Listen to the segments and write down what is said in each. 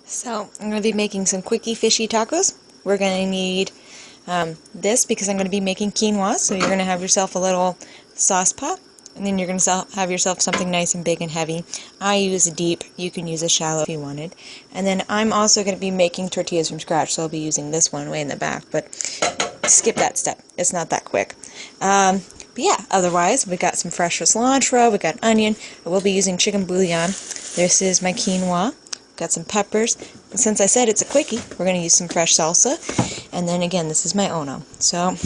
So I'm going to be making some quickie fishy tacos. We're going to need this because I'm going to be making quinoa. So you're going to have yourself a little sauce pot, and then you're going to have yourself something nice and big and heavy. I use a deep. You can use a shallow if you wanted. And then I'm also going to be making tortillas from scratch, so I'll be using this one way in the back. But skip that step. It's not that quick. But yeah, otherwise we got some fresh cilantro. We got onion. I will be using chicken bouillon. This is my quinoa. Got some peppers. And since I said it's a quickie, we're going to use some fresh salsa. And then again, this is my ono. So,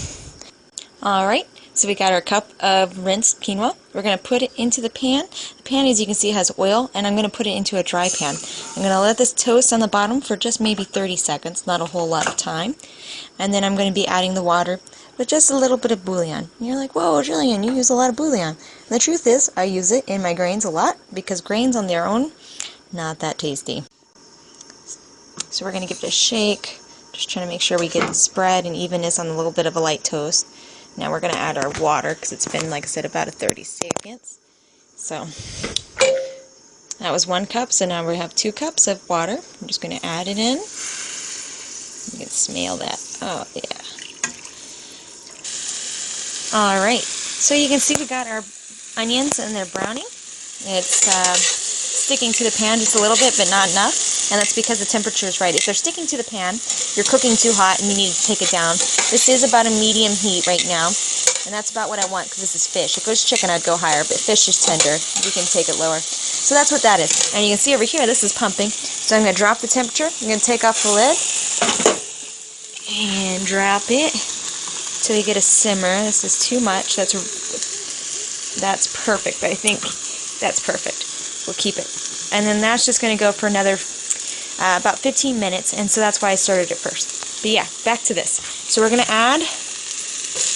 alright, so we got our cup of rinsed quinoa. We're going to put it into the pan. The pan, as you can see, has oil, and I'm going to put it into a dry pan. I'm going to let this toast on the bottom for just maybe 30 seconds, not a whole lot of time. And then I'm going to be adding the water with just a little bit of bouillon. And you're like, whoa, Jillian, you use a lot of bouillon. And the truth is, I use it in my grains a lot, because grains on their own, not that tasty. So we're going to give it a shake, just trying to make sure we get the spread and evenness on a little bit of a light toast. Now we're going to add our water, because it's been, like I said, about 30 seconds. So that was 1 cup, so now we have 2 cups of water. I'm just going to add it in. You can smell that. Oh, yeah. Alright, so you can see we got our onions and they're browning. It's sticking to the pan just a little bit, but not enough, and that's because the temperature is right. If they're sticking to the pan, you're cooking too hot and you need to take it down. This is about a medium heat right now, and that's about what I want because this is fish. If it was chicken, I'd go higher, but fish is tender. You can take it lower. So that's what that is. And you can see over here, this is pumping. So I'm going to drop the temperature. I'm going to take off the lid and drop it till we get a simmer. This is too much. That's perfect, but I think that's perfect. We'll keep it. And then that's just going to go for another about 15 minutes, and so that's why I started it first. But yeah, back to this. So we're going to add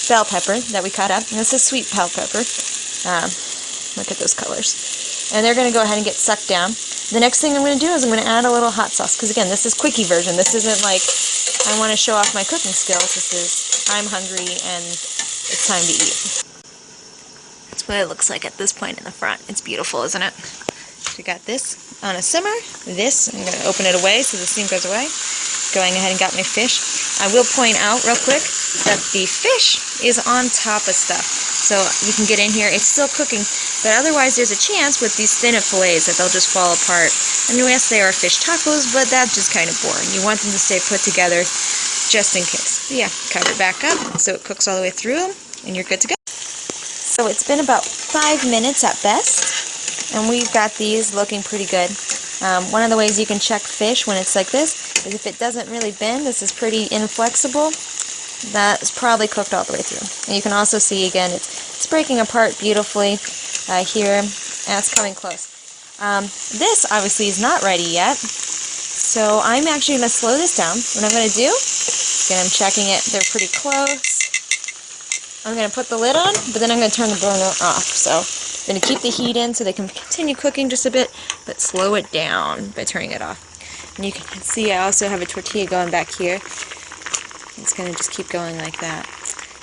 bell pepper that we cut up, and this is sweet bell pepper. Look at those colors. And they're going to go ahead and get sucked down. The next thing I'm going to do is I'm going to add a little hot sauce, because again, this is quickie version. This isn't like I want to show off my cooking skills. This is I'm hungry and it's time to eat. That's what it looks like at this point in the front. It's beautiful, isn't it? We got this on a simmer. This, I'm going to open it away so the steam goes away. Going ahead and got my fish. I will point out real quick that the fish is on top of stuff. So you can get in here. It's still cooking, but otherwise there's a chance with these thinner fillets that they'll just fall apart. And yes, they are fish tacos, but that's just kind of boring. You want them to stay put together just in case. But yeah, cover it back up so it cooks all the way through, and you're good to go. So it's been about 5 minutes at best. And we've got these looking pretty good. One of the ways you can check fish when it's like this is if it doesn't really bend, this is pretty inflexible, that's probably cooked all the way through. And you can also see, again, it's breaking apart beautifully here, and it's coming close. This obviously is not ready yet, so I'm actually going to slow this down. What I'm going to do, again, I'm checking it, they're pretty close. I'm going to put the lid on, but then I'm going to turn the burner off. So I'm going to keep the heat in so they can continue cooking just a bit, but slow it down by turning it off. And you can see I also have a tortilla going back here. It's going to just keep going like that.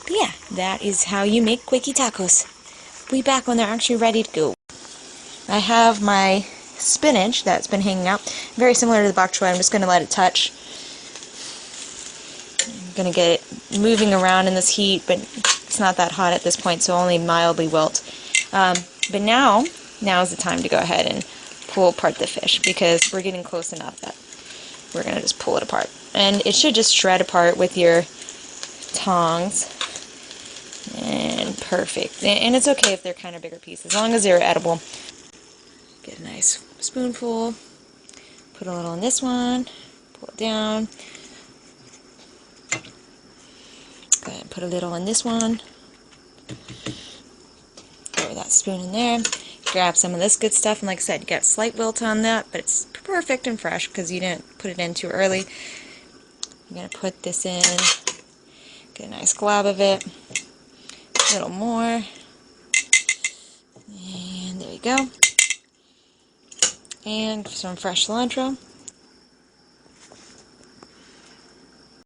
But yeah, that is how you make quickie tacos. We'll be back when they're actually ready to go. I have my spinach that's been hanging out, very similar to the bok choy. I'm just going to let it touch. I'm going to get it moving around in this heat, but it's not that hot at this point, so only mildly wilt. But now is the time to go ahead and pull apart the fish, because we're getting close enough that we're going to just pull it apart. And it should just shred apart with your tongs. And perfect. And it's okay if they're kind of bigger pieces, as long as they're edible. Get a nice spoonful. Put a little in this one. Pull it down. Go ahead and put a little in this one. Throw that spoon in there. Grab some of this good stuff, and like I said, you got a slight wilt on that, but it's perfect and fresh because you didn't put it in too early. I'm going to put this in. Get a nice glob of it. A little more. And there you go. And some fresh cilantro.